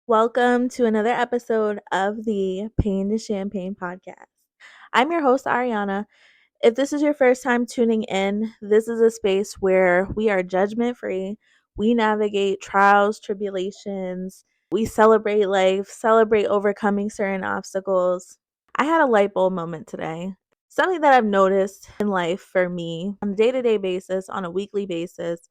Welcome to another episode of the Pain to Champagne podcast. I'm your host, Arianna. If this is your first time tuning in, this is a space where we are judgment free. We navigate trials, tribulations. We celebrate life, celebrate overcoming certain obstacles. I had a light bulb moment today. Something that I've noticed in life for me on a day to day basis, on a weekly basis,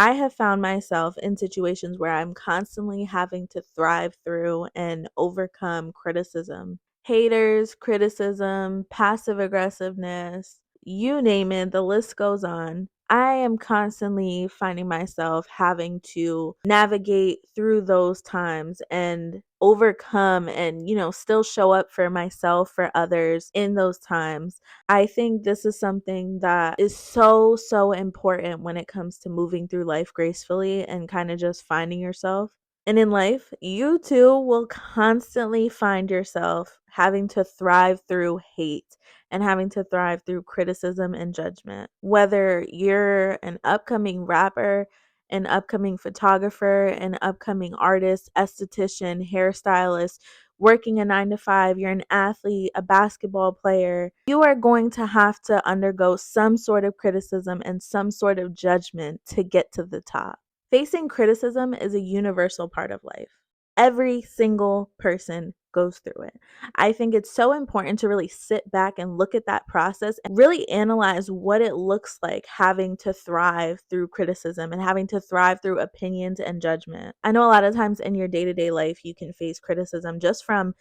I have found myself in situations where I'm constantly having to thrive through and overcome criticism. Haters, criticism, passive aggressiveness, you name it, the list goes on. I am constantly finding myself having to navigate through those times and overcome and, still show up for myself, for others in those times. I think this is something that is so, so important when it comes to moving through life gracefully and kind of just finding yourself. And in life, you too will constantly find yourself having to thrive through hate and having to thrive through criticism and judgment. Whether you're an upcoming rapper, an upcoming photographer, an upcoming artist, esthetician, hairstylist, working a 9 to 5, you're an athlete, a basketball player, you are going to have to undergo some sort of criticism and some sort of judgment to get to the top. Facing criticism is a universal part of life. Every single person goes through it. I think it's so important to really sit back and look at that process and really analyze what it looks like having to thrive through criticism and having to thrive through opinions and judgment. I know a lot of times in your day-to-day life you can face criticism just from,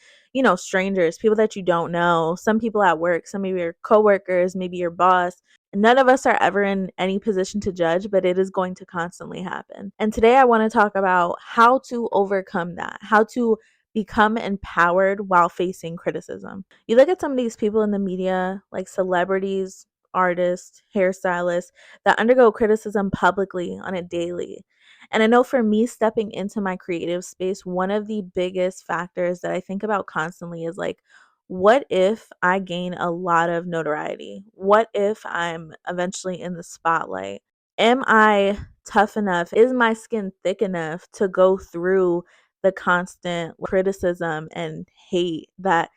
strangers, people that you don't know, some people at work, some of your coworkers, maybe your boss. None of us are ever in any position to judge, but it is going to constantly happen. And today I want to talk about how to overcome that, how to become empowered while facing criticism. You look at some of these people in the media, like celebrities, artists, hairstylists, that undergo criticism publicly on a daily. And I know for me, stepping into my creative space, one of the biggest factors that I think about constantly is like, what if I gain a lot of notoriety? What if I'm eventually in the spotlight? Am I tough enough? Is my skin thick enough to go through the constant criticism and hate that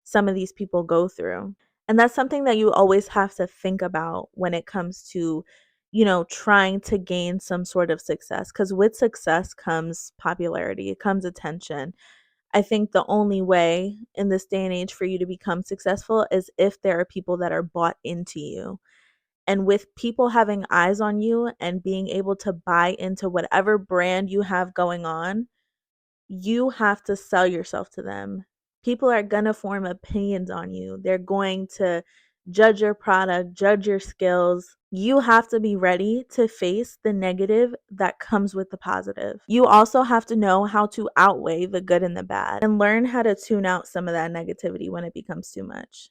some of these people go through? And that's something that you always have to think about when it comes to, trying to gain some sort of success. Because with success comes popularity, it comes attention. I think the only way in this day and age for you to become successful is if there are people that are bought into you. And with people having eyes on you and being able to buy into whatever brand you have going on, you have to sell yourself to them. People are going to form opinions on you. They're going to judge your product, judge your skills. You have to be ready to face the negative that comes with the positive. You also have to know how to outweigh the good and the bad and learn how to tune out some of that negativity when it becomes too much.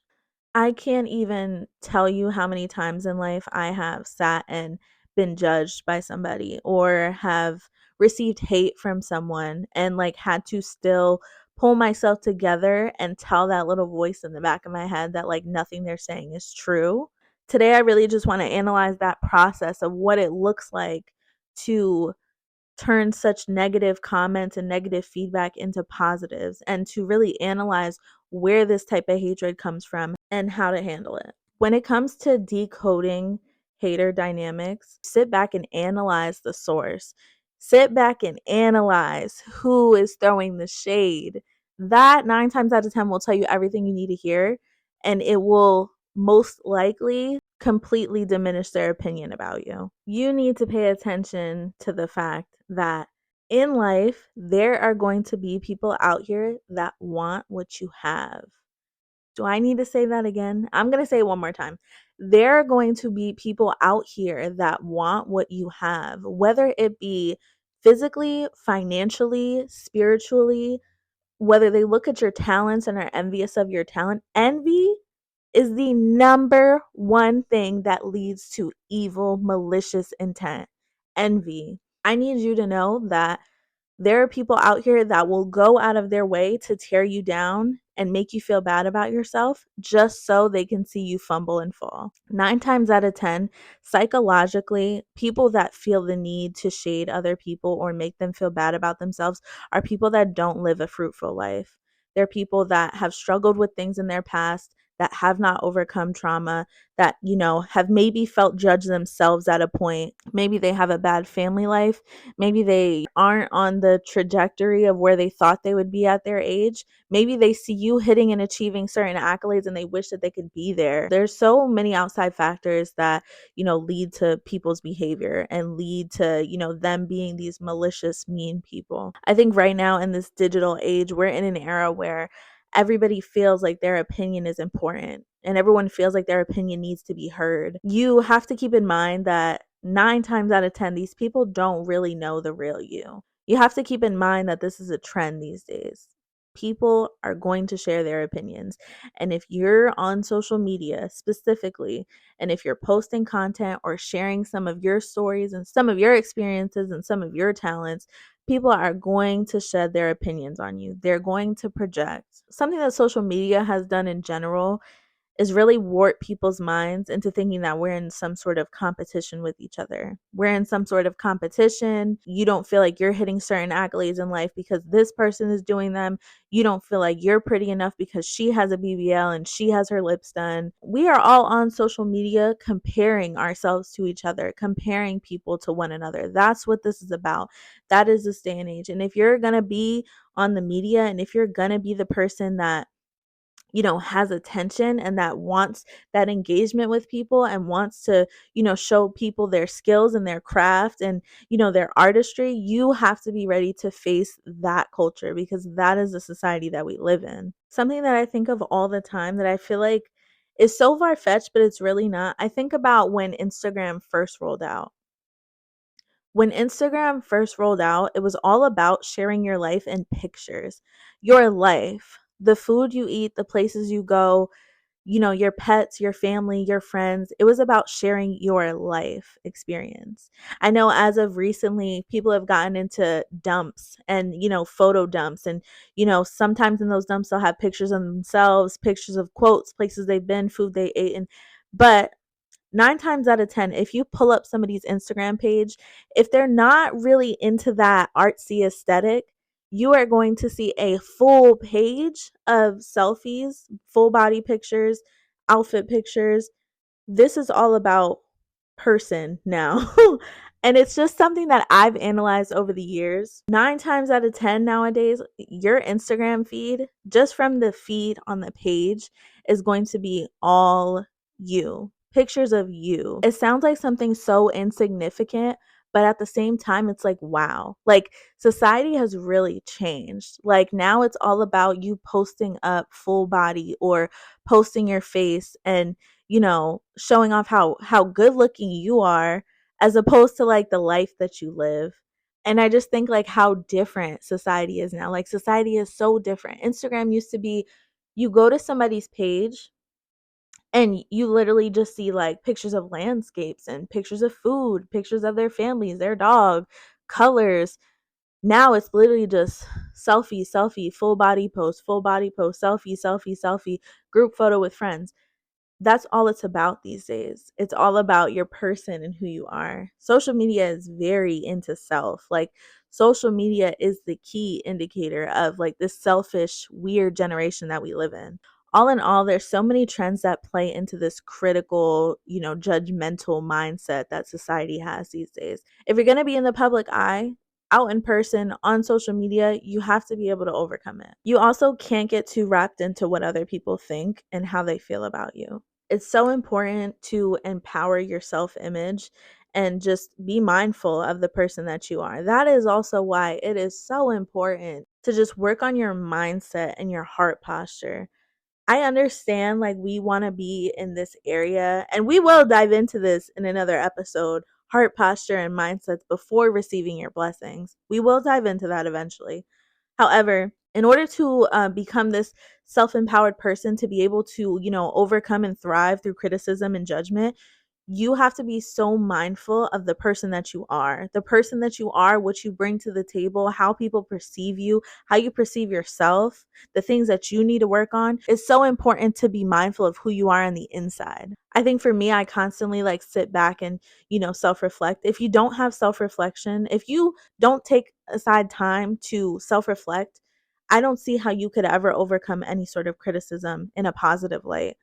I can't even tell you how many times in life I have sat and been judged by somebody or have received hate from someone and like had to still pull myself together and tell that little voice in the back of my head that like nothing they're saying is true. Today, I really just want to analyze that process of what it looks like to turn such negative comments and negative feedback into positives and to really analyze where this type of hatred comes from and how to handle it. When it comes to decoding hater dynamics, sit back and analyze the source. Sit back and analyze who is throwing the shade. That 9 times out of 10 will tell you everything you need to hear, and it will most likely completely diminish their opinion about you. You need to pay attention to the fact that in life, there are going to be people out here that want what you have. Do I need to say that again? I'm going to say it one more time. There are going to be people out here that want what you have, whether it be physically, financially, spiritually, whether they look at your talents and are envious of your talent. Envy is the number one thing that leads to evil, malicious intent. Envy. I need you to know that there are people out here that will go out of their way to tear you down and make you feel bad about yourself just so they can see you fumble and fall. 9 times out of 10, psychologically, people that feel the need to shade other people or make them feel bad about themselves are people that don't live a fruitful life. They're people that have struggled with things in their past, that have not overcome trauma, that, have maybe felt judged themselves at a point. Maybe they have a bad family life. Maybe they aren't on the trajectory of where they thought they would be at their age. Maybe they see you hitting and achieving certain accolades and they wish that they could be there. There's so many outside factors that, lead to people's behavior and lead to, them being these malicious, mean people. I think right now in this digital age, we're in an era where everybody feels like their opinion is important and everyone feels like their opinion needs to be heard. You have to keep in mind that 9 times out of 10, these people don't really know the real you. You have to keep in mind that this is a trend these days. People are going to share their opinions. And if you're on social media specifically, and if you're posting content or sharing some of your stories and some of your experiences and some of your talents, people are going to shed their opinions on you. They're going to project. Something that social media has done in general is really warp people's minds into thinking that we're in some sort of competition with each other. We're in some sort of competition. You don't feel like you're hitting certain accolades in life because this person is doing them. You don't feel like you're pretty enough because she has a BBL and she has her lips done. We are all on social media comparing ourselves to each other, comparing people to one another. That's what this is about. That is this day and age. And if you're going to be on the media and if you're going to be the person that has attention and that wants that engagement with people and wants to, show people their skills and their craft and, their artistry, you have to be ready to face that culture because that is the society that we live in. Something that I think of all the time that I feel like is so far-fetched, but it's really not. I think about when Instagram first rolled out. When Instagram first rolled out, it was all about sharing your life in pictures. Your life, the food you eat, the places you go, your pets, your family, your friends. It was about sharing your life experience. I know as of recently, people have gotten into dumps and, photo dumps. And, sometimes in those dumps, they'll have pictures of themselves, pictures of quotes, places they've been, food they ate. But 9 times out of 10, if you pull up somebody's Instagram page, if they're not really into that artsy aesthetic, you are going to see a full page of selfies, full body pictures, outfit pictures. This is all about person now. And it's just something that I've analyzed over the years. 9 times out of 10 nowadays, your Instagram feed, just from the feed on the page, is going to be all you. Pictures of you. It sounds like something so insignificant, but at the same time, it's like, wow. Like, society has really changed. Like, now it's all about you posting up full body or posting your face and showing off how good looking you are as opposed to like the life that you live. And I just think like how different society is now. Like society is so different. Instagram used to be you go to somebody's page and you literally just see like pictures of landscapes and pictures of food, pictures of their families, their dog, colors. Now it's literally just selfie, selfie, full body post, selfie, selfie, selfie, group photo with friends. That's all it's about these days. It's all about your person and who you are. Social media is very into self. Like social media is the key indicator of like this selfish, weird generation that we live in. All in all, there's so many trends that play into this critical, judgmental mindset that society has these days. If you're going to be in the public eye, out in person, on social media, you have to be able to overcome it. You also can't get too wrapped into what other people think and how they feel about you. It's so important to empower your self-image and just be mindful of the person that you are. That is also why it is so important to just work on your mindset and your heart posture. I understand like we want to be in this area and we will dive into this in another episode, heart posture and mindsets before receiving your blessings. We will dive into that eventually. However, in order to become this self-empowered person to be able to, overcome and thrive through criticism and judgment, You have to be so mindful of the person that you are. The person that you are, what you bring to the table, how people perceive you, how you perceive yourself, the things that you need to work on. It's so important to be mindful of who you are on the inside. I think for me, I constantly like sit back and, self-reflect. If you don't have self-reflection, if you don't take aside time to self-reflect, I don't see how you could ever overcome any sort of criticism in a positive light.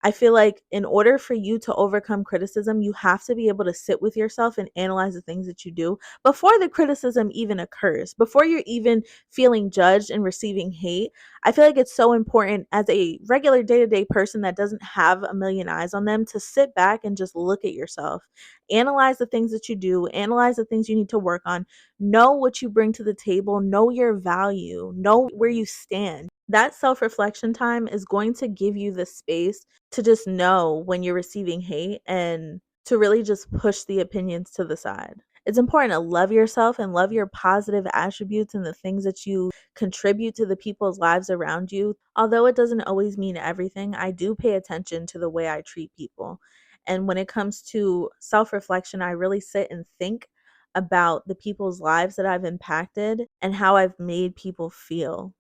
I feel like in order for you to overcome criticism, you have to be able to sit with yourself and analyze the things that you do before the criticism even occurs, before you're even feeling judged and receiving hate. I feel like it's so important as a regular day to day person that doesn't have a million eyes on them to sit back and just look at yourself, analyze the things that you do, analyze the things you need to work on, know what you bring to the table, know your value, know where you stand. That self reflection time is going to give you the space to just know when you're receiving hate and to really just push the opinions to the side. It's important to love yourself and love your positive attributes and the things that you contribute to the people's lives around you. Although it doesn't always mean everything, I do pay attention to the way I treat people. And when it comes to self reflection, I really sit and think about the people's lives that I've impacted and how I've made people feel.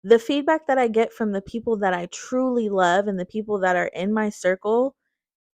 The feedback that I get from the people that I truly love and the people that are in my circle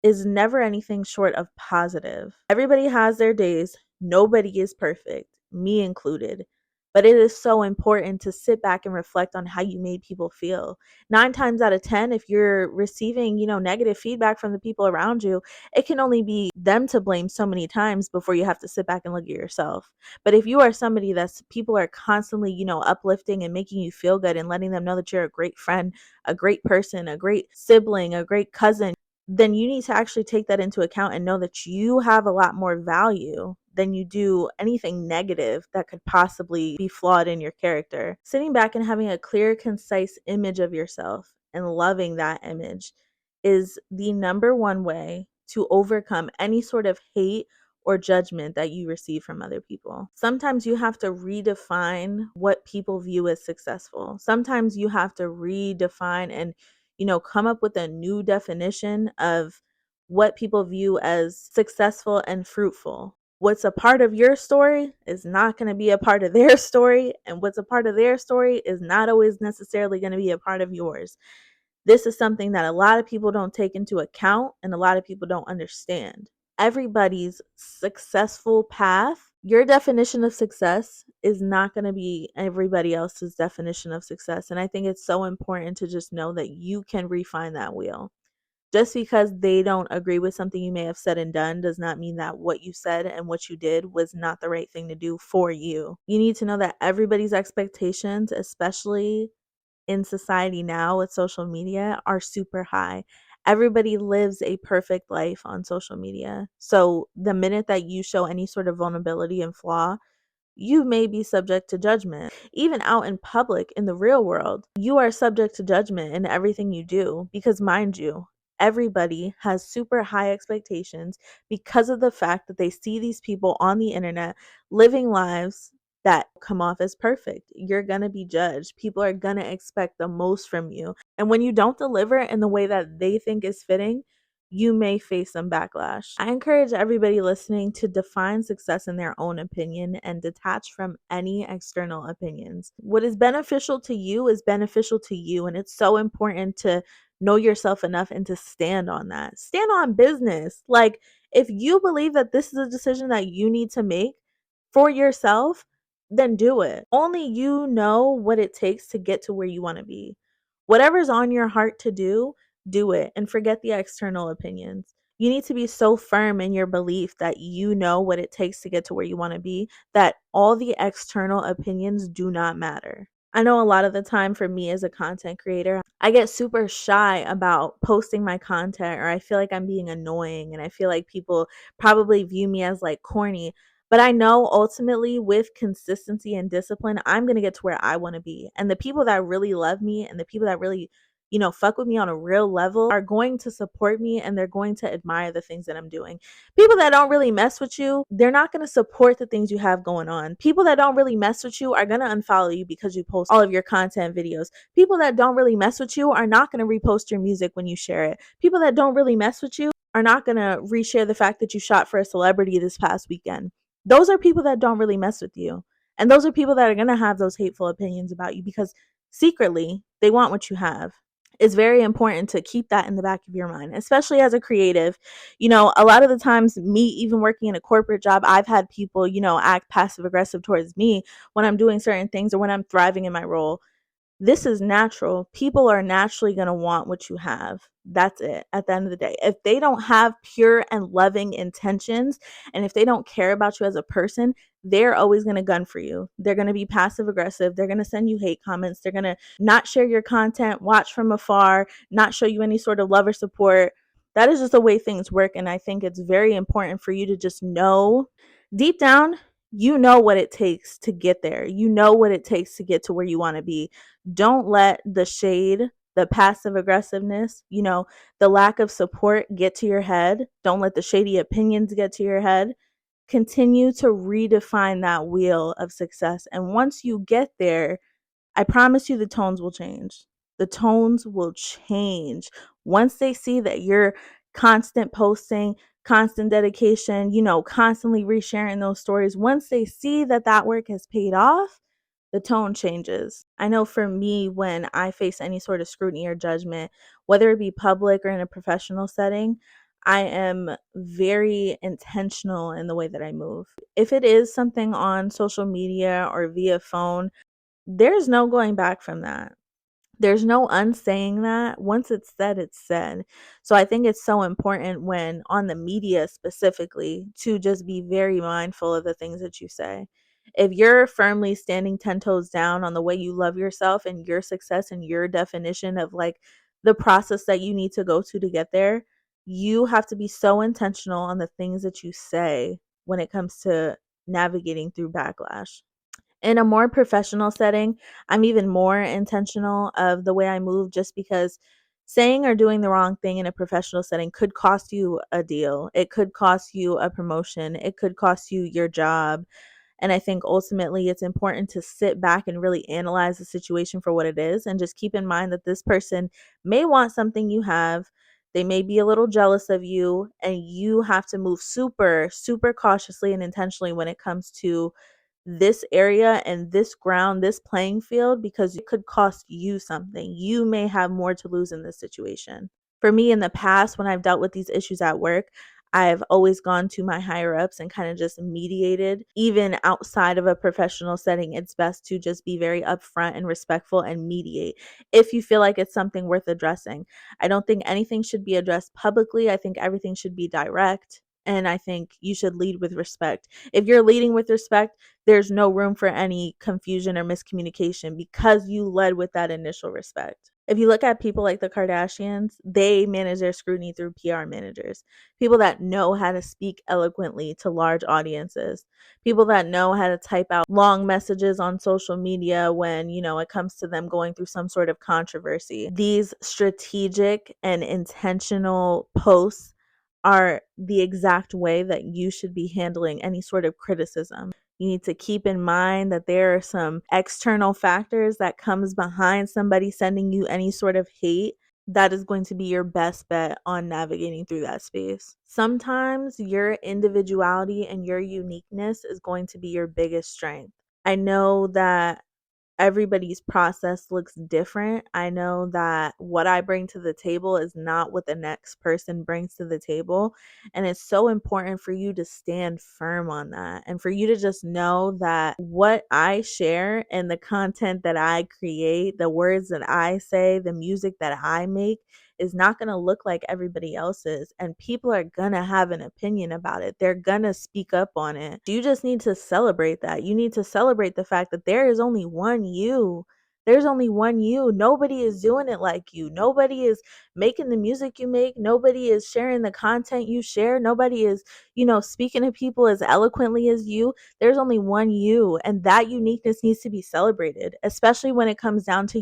is never anything short of positive. Everybody has their days. Nobody is perfect, me included. But it is so important to sit back and reflect on how you made people feel. 9 times out of 10, if you're receiving, negative feedback from the people around you, it can only be them to blame so many times before you have to sit back and look at yourself. But if you are somebody that's people are constantly, uplifting and making you feel good and letting them know that you're a great friend, a great person, a great sibling, a great cousin, then you need to actually take that into account and know that you have a lot more value than you do anything negative that could possibly be flawed in your character. Sitting back and having a clear, concise image of yourself and loving that image is the number one way to overcome any sort of hate or judgment that you receive from other people. Sometimes you have to redefine what people view as successful. Sometimes you have to redefine and come up with a new definition of what people view as successful and fruitful. What's a part of your story is not going to be a part of their story, and what's a part of their story is not always necessarily going to be a part of yours. This is something that a lot of people don't take into account and a lot of people don't understand. Everybody's successful path, your definition of success is not going to be everybody else's definition of success. And I think it's so important to just know that you can refine that wheel. Just because they don't agree with something you may have said and done does not mean that what you said and what you did was not the right thing to do for you. You need to know that everybody's expectations, especially in society now with social media, are super high. Everybody lives a perfect life on social media. So the minute that you show any sort of vulnerability and flaw, you may be subject to judgment. Even out in public, in the real world, you are subject to judgment in everything you do because, mind you, everybody has super high expectations because of the fact that they see these people on the internet living lives that come off as perfect. You're going to be judged. People are going to expect the most from you. And when you don't deliver in the way that they think is fitting, you may face some backlash. I encourage everybody listening to define success in their own opinion and detach from any external opinions. What is beneficial to you is beneficial to you, and it's so important to know yourself enough and to stand on that. Stand on business. Like, if you believe that this is a decision that you need to make for yourself, then do it. Only you know what it takes to get to where you want to be. Whatever's on your heart to do it and forget the external opinions. You need to be so firm in your belief that you know what it takes to get to where you want to be, that all the external opinions do not matter. I know a lot of the time for me as a content creator, I get super shy about posting my content, or I feel like I'm being annoying and I feel like people probably view me as like corny. But I know ultimately with consistency and discipline, I'm going to get to where I want to be. And the people that really love me and the people that really fuck with me on a real level are going to support me and they're going to admire the things that I'm doing. People that don't really mess with you, they're not going to support the things you have going on. People that don't really mess with you are going to unfollow you because you post all of your content videos. People that don't really mess with you are not going to repost your music when you share it. People that don't really mess with you are not going to reshare the fact that you shot for a celebrity this past weekend. Those are people that don't really mess with you. And those are people that are going to have those hateful opinions about you because secretly they want what you have. It's very important to keep that in the back of your mind, especially as a creative. A lot of the times, me even working in a corporate job, I've had people, act passive aggressive towards me when I'm doing certain things or when I'm thriving in my role. This is natural. People are naturally going to want what you have. That's it at the end of the day. If they don't have pure and loving intentions, and if they don't care about you as a person, they're always going to gun for you. They're going to be passive aggressive. They're going to send you hate comments. They're going to not share your content, watch from afar, not show you any sort of love or support. That is just the way things work. And I think it's very important for you to just know deep down, you know what it takes to get there. You know what it takes to get to where you want to be. Don't let the shade, the passive aggressiveness, the lack of support get to your head. Don't let the shady opinions get to your head. Continue to redefine that wheel of success. And once you get there, I promise you the tones will change. The tones will change. Once they see that you're constant posting, constant dedication, constantly resharing those stories, once they see that that work has paid off, the tone changes. I know for me, when I face any sort of scrutiny or judgment, whether it be public or in a professional setting, I am very intentional in the way that I move. If it is something on social media or via phone, there's no going back from that. There's no unsaying that. Once it's said, it's said. So I think it's so important when on the media specifically to just be very mindful of the things that you say. If you're firmly standing 10 toes down on the way you love yourself and your success and your definition of like the process that you need to go to get there, you have to be so intentional on the things that you say when it comes to navigating through backlash. In a more professional setting, I'm even more intentional of the way I move just because saying or doing the wrong thing in a professional setting could cost you a deal. It could cost you a promotion. It could cost you your job. And I think ultimately it's important to sit back and really analyze the situation for what it is and just keep in mind that this person may want something you have. They may be a little jealous of you, and you have to move super, super cautiously and intentionally when it comes to this area and this ground, this playing field, because it could cost you something. You may have more to lose in this situation. For me, in the past, when I've dealt with these issues at work, I've always gone to my higher ups and kind of just mediated. Even outside of a professional setting, it's best to just be very upfront and respectful and mediate if you feel like it's something worth addressing. I don't think anything should be addressed publicly. I think everything should be direct. And I think you should lead with respect. If you're leading with respect, there's no room for any confusion or miscommunication because you led with that initial respect. If you look at people like the Kardashians, they manage their scrutiny through PR managers, people that know how to speak eloquently to large audiences, people that know how to type out long messages on social media when, it comes to them going through some sort of controversy. These strategic and intentional posts are the exact way that you should be handling any sort of criticism. You need to keep in mind that there are some external factors that comes behind somebody sending you any sort of hate. That is going to be your best bet on navigating through that space. Sometimes your individuality and your uniqueness is going to be your biggest strength. I know that everybody's process looks different. I know that what I bring to the table is not what the next person brings to the table. And it's so important for you to stand firm on that and for you to just know that what I share and the content that I create, the words that I say, the music that I make is not going to look like everybody else's. And people are going to have an opinion about it. They're going to speak up on it. You just need to celebrate that. You need to celebrate the fact that there is only one you. There's only one you. Nobody is doing it like you. Nobody is making the music you make. Nobody is sharing the content you share. Nobody is, speaking to people as eloquently as you. There's only one you. And that uniqueness needs to be celebrated, especially when it comes down to,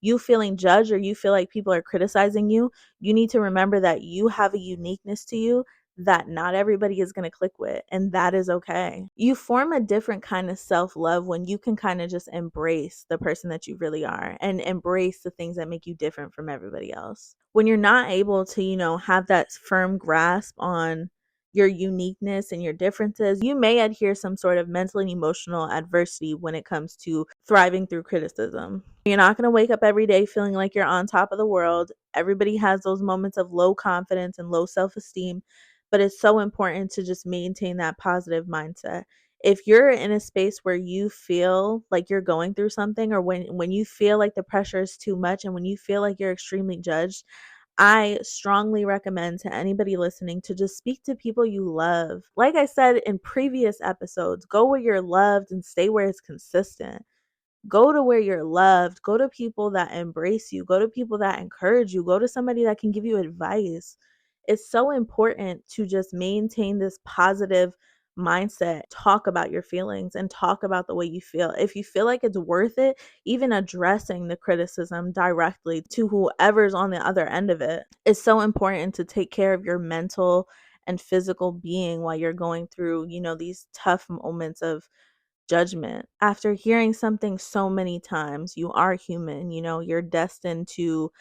you feeling judged or you feel like people are criticizing you. You need to remember that you have a uniqueness to you that not everybody is going to click with, and that is okay. You form a different kind of self-love when you can kind of just embrace the person that you really are and embrace the things that make you different from everybody else. When you're not able to, have that firm grasp on your uniqueness and your differences, you may adhere some sort of mental and emotional adversity when it comes to thriving through criticism. You're not going to wake up every day feeling like you're on top of the world. Everybody has those moments of low confidence and low self-esteem, but it's so important to just maintain that positive mindset. If you're in a space where you feel like you're going through something, or when you feel like the pressure is too much and when you feel like you're extremely judged, I strongly recommend to anybody listening to just speak to people you love. Like I said in previous episodes, go where you're loved and stay where it's consistent. Go to where you're loved. Go to people that embrace you. Go to people that encourage you. Go to somebody that can give you advice. It's so important to just maintain this positive mindset. Talk about your feelings and talk about the way you feel. If you feel like it's worth it, even addressing the criticism directly to whoever's on the other end of it, it's so important to take care of your mental and physical being while you're going through, these tough moments of judgment. After hearing something so many times, you are human, you're destined to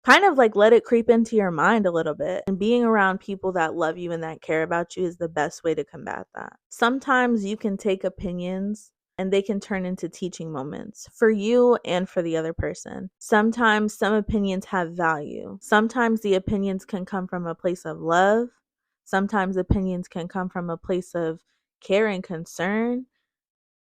kind of like let it creep into your mind a little bit. And being around people that love you and that care about you is the best way to combat that. Sometimes you can take opinions and they can turn into teaching moments for you and for the other person. Sometimes some opinions have value. Sometimes the opinions can come from a place of love. Sometimes opinions can come from a place of care and concern.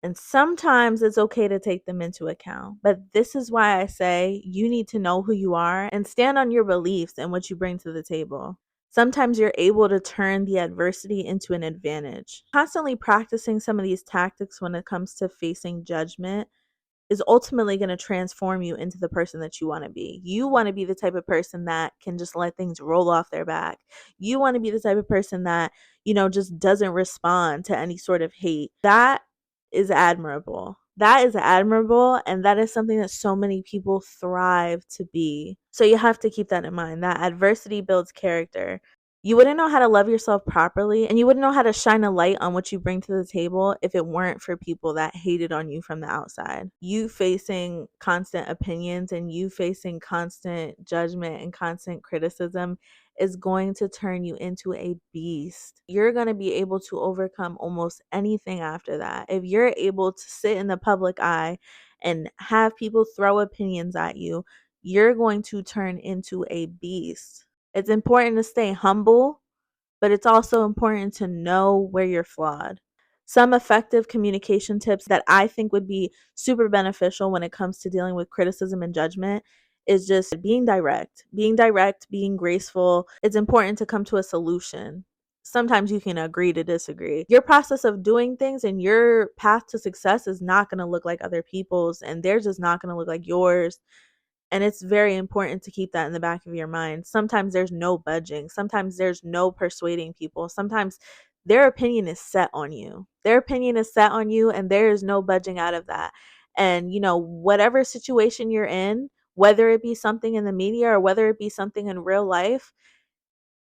And sometimes it's okay to take them into account. But this is why I say you need to know who you are and stand on your beliefs and what you bring to the table. Sometimes you're able to turn the adversity into an advantage. Constantly practicing some of these tactics when it comes to facing judgment is ultimately going to transform you into the person that you want to be. You want to be the type of person that can just let things roll off their back. You want to be the type of person that, just doesn't respond to any sort of hate. That is admirable. That is admirable. And that is something that so many people thrive to be. So you have to keep that in mind, that adversity builds character. You wouldn't know how to love yourself properly, and you wouldn't know how to shine a light on what you bring to the table if it weren't for people that hated on you from the outside. You facing constant opinions and you facing constant judgment and constant criticism is going to turn you into a beast. You're going to be able to overcome almost anything after that. If you're able to sit in the public eye and have people throw opinions at you, you're going to turn into a beast. It's important to stay humble, but it's also important to know where you're flawed. Some effective communication tips that I think would be super beneficial when it comes to dealing with criticism and judgment is just being direct, being graceful. It's important to come to a solution. Sometimes you can agree to disagree. Your process of doing things and your path to success is not going to look like other people's, and theirs is not going to look like yours. And it's very important to keep that in the back of your mind. Sometimes there's no budging. Sometimes there's no persuading people. Sometimes their opinion is set on you. Their opinion is set on you, and there is no budging out of that. And, whatever situation you're in, whether it be something in the media or whether it be something in real life,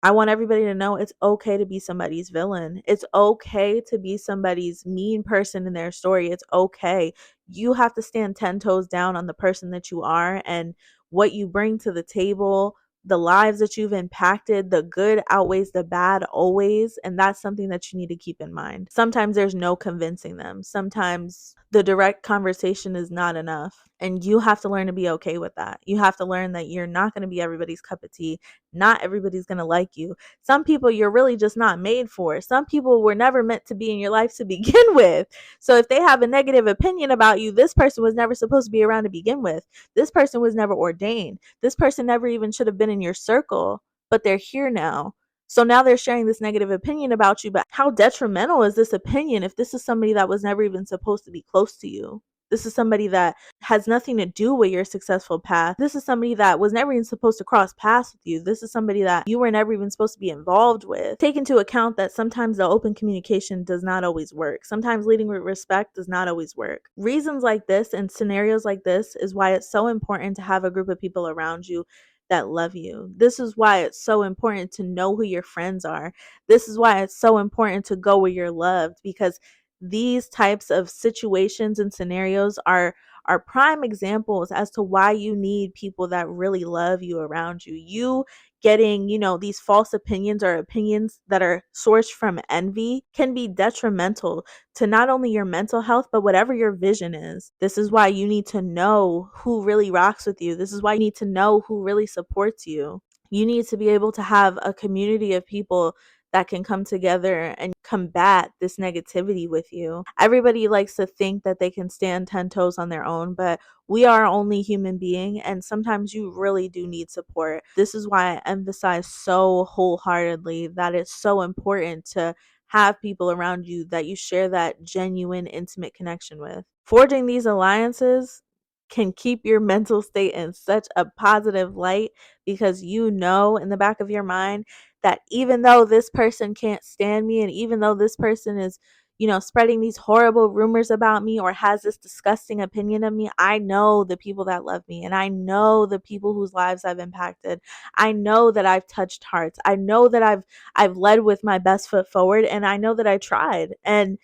I want everybody to know it's okay to be somebody's villain. It's okay to be somebody's mean person in their story. It's okay. You have to stand 10 toes down on the person that you are and what you bring to the table, the lives that you've impacted. The good outweighs the bad always. And that's something that you need to keep in mind. Sometimes there's no convincing them. Sometimes the direct conversation is not enough. And you have to learn to be okay with that. You have to learn that you're not going to be everybody's cup of tea. Not everybody's going to like you. Some people you're really just not made for. Some people were never meant to be in your life to begin with. So if they have a negative opinion about you, this person was never supposed to be around to begin with. This person was never ordained. This person never even should have been in your circle, but they're here now. So now they're sharing this negative opinion about you, but how detrimental is this opinion if this is somebody that was never even supposed to be close to you? This is somebody that has nothing to do with your successful path. This is somebody that was never even supposed to cross paths with you. This is somebody that you were never even supposed to be involved with. Take into account that sometimes the open communication does not always work. Sometimes leading with respect does not always work. Reasons like this and scenarios like this is why it's so important to have a group of people around you that love you. This is why it's so important to know who your friends are. This is why it's so important to go where you're loved, because these types of situations and scenarios are prime examples as to why you need people that really love you around you. You getting, these false opinions or opinions that are sourced from envy can be detrimental to not only your mental health, but whatever your vision is. This is why you need to know who really rocks with you. This is why you need to know who really supports you. You need to be able to have a community of people that can come together and combat this negativity with you. Everybody likes to think that they can stand 10 toes on their own, but we are only human being, and sometimes you really do need support. This is why I emphasize so wholeheartedly that it's so important to have people around you that you share that genuine, intimate connection with. Forging these alliances can keep your mental state in such a positive light, because you know in the back of your mind that even though this person can't stand me, and even though this person is, spreading these horrible rumors about me or has this disgusting opinion of me, I know the people that love me, and I know the people whose lives I've impacted. I know that I've touched hearts. I know that I've led with my best foot forward, and I know that I tried. And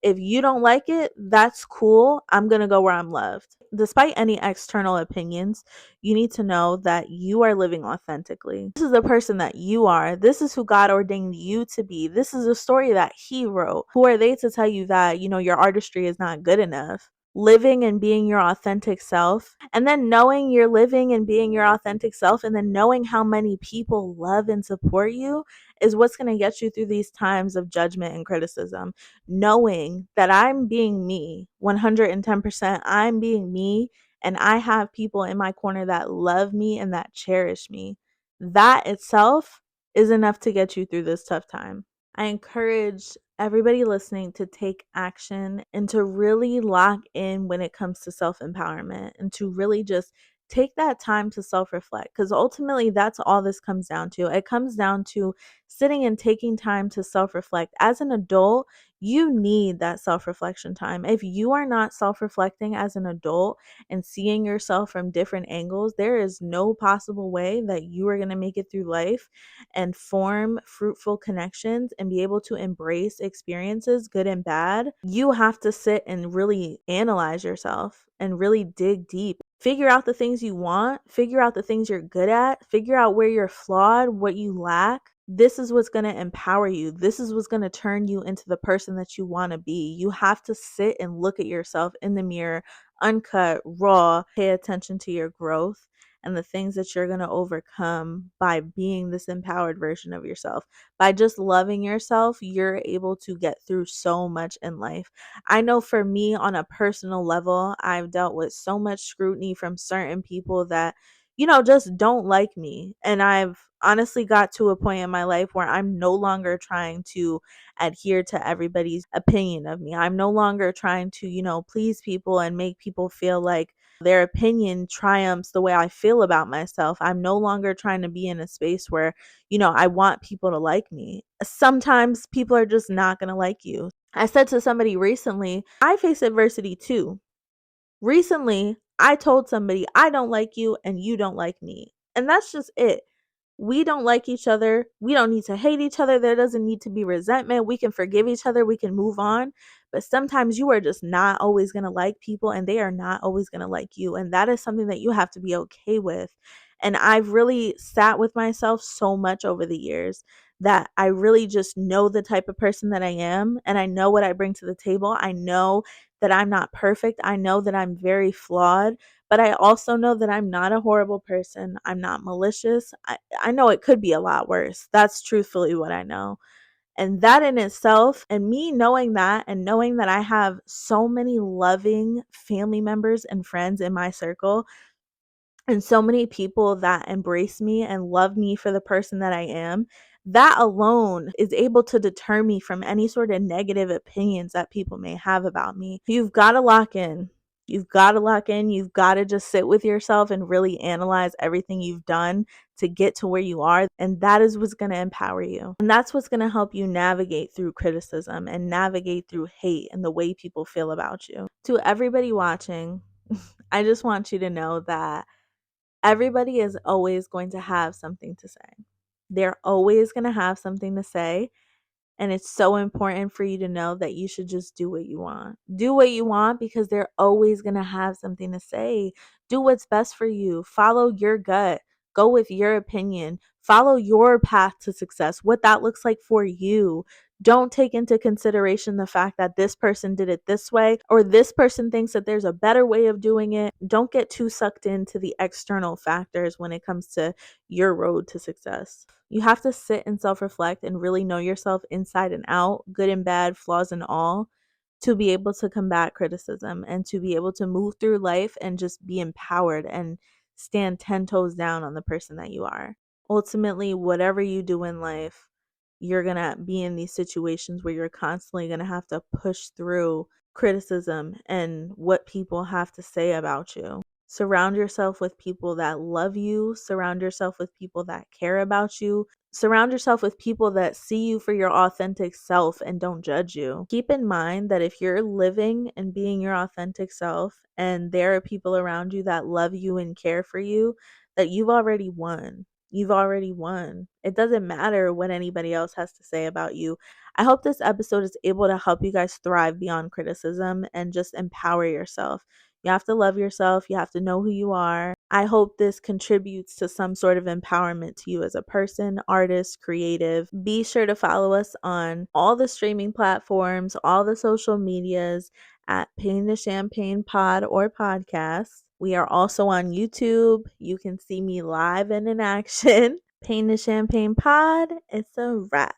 if you don't like it, that's cool. I'm going to go where I'm loved. Despite any external opinions, you need to know that you are living authentically. This is the person that you are. This is who God ordained you to be. This is a story that He wrote. Who are they to tell you that, your artistry is not good enough? Living and being your authentic self, and then knowing you're living and being your authentic self, and then knowing how many people love and support you is what's going to get you through these times of judgment and criticism. Knowing that I'm being me 110%, I'm being me, and I have people in my corner that love me and that cherish me. That itself is enough to get you through this tough time. I encourage everybody listening to take action and to really lock in when it comes to self empowerment, and to really just take that time to self reflect, because ultimately that's all this comes down to. It comes down to sitting and taking time to self reflect. As an adult, you need that self reflection time. If you are not self reflecting as an adult and seeing yourself from different angles, there is no possible way that you are going to make it through life and form fruitful connections and be able to embrace experiences, good and bad. You have to sit and really analyze yourself and really dig deep. Figure out the things you want, figure out the things you're good at, figure out where you're flawed, what you lack. This is what's going to empower you. This is what's going to turn you into the person that you want to be. You have to sit and look at yourself in the mirror, uncut, raw, pay attention to your growth and the things that you're going to overcome by being this empowered version of yourself. By just loving yourself, you're able to get through so much in life. I know for me, on a personal level, I've dealt with so much scrutiny from certain people that, just don't like me. And I've honestly got to a point in my life where I'm no longer trying to adhere to everybody's opinion of me. I'm no longer trying to, please people and make people feel like their opinion triumphs the way I feel about myself. I'm no longer trying to be in a space where, I want people to like me. Sometimes people are just not going to like you. I said to somebody recently, I face adversity too. Recently, I told somebody, I don't like you and you don't like me. And that's just it. We don't like each other. We don't need to hate each other. There doesn't need to be resentment. We can forgive each other. We can move on. But sometimes you are just not always going to like people, and they are not always going to like you. And that is something that you have to be okay with. And I've really sat with myself so much over the years that I really just know the type of person that I am, and I know what I bring to the table. I know that I'm not perfect. I know that I'm very flawed, but I also know that I'm not a horrible person. I'm not malicious. I know it could be a lot worse. That's truthfully what I know. And that in itself, and me knowing that, and knowing that I have so many loving family members and friends in my circle, and so many people that embrace me and love me for the person that I am, that alone is able to deter me from any sort of negative opinions that people may have about me. You've got to lock in. You've got to lock in. You've got to just sit with yourself and really analyze everything you've done to get to where you are. And that is what's going to empower you. And that's what's going to help you navigate through criticism and navigate through hate and the way people feel about you. To everybody watching, I just want you to know that Everybody is always going to have something to say. They're always going to have something to say. And it's so important for you to know that you should just do what you want. Do what you want because they're always going to have something to say. Do what's best for you. Follow your gut. Go with your opinion. Follow your path to success, what that looks like for you. Don't take into consideration the fact that this person did it this way or this person thinks that there's a better way of doing it. Don't get too sucked into the external factors when it comes to your road to success. You have to sit and self reflect and really know yourself inside and out, good and bad, flaws and all, to be able to combat criticism and to be able to move through life and just be empowered and stand 10 toes down on the person that you are. Ultimately, whatever you do in life, you're going to be in these situations where you're constantly going to have to push through criticism and what people have to say about you. Surround yourself with people that love you. Surround yourself with people that care about you. Surround yourself with people that see you for your authentic self and don't judge you. Keep in mind that if you're living and being your authentic self and there are people around you that love you and care for you, that you've already won. You've already won. It doesn't matter what anybody else has to say about you. I hope this episode is able to help you guys thrive beyond criticism and just empower yourself. You have to love yourself. You have to know who you are. I hope this contributes to some sort of empowerment to you as a person, artist, creative. Be sure to follow us on all the streaming platforms, all the social medias at Pain to Champagne Pod or Podcast. We are also on YouTube. You can see me live and in action. Pain to Champagne Pod. It's a wrap.